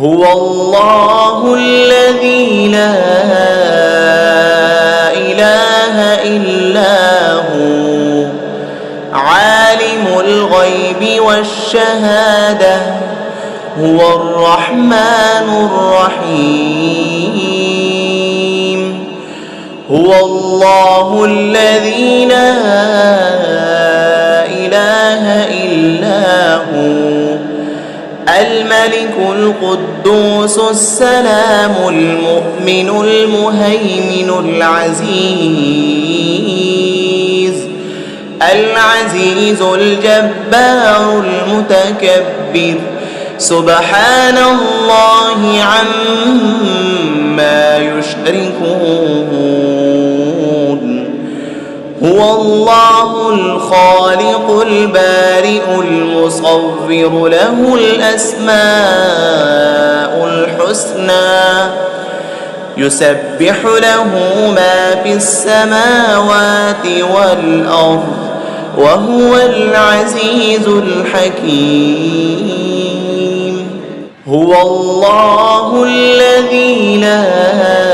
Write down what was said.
هو الله الذي لا إله إلا هو عالم الغيب والشهادة هو الرحمن الرحيم هو الله الذي لا إله إلا هو الملك القدوس السلام المؤمن المهيمن العزيز الجبار المتكبر سبحان الله عما يشركون هو الله الخالق البارئ المصور له الأسماء الحسنى يسبح له ما في السماوات والأرض وهو العزيز الحكيم هو الله الذي لا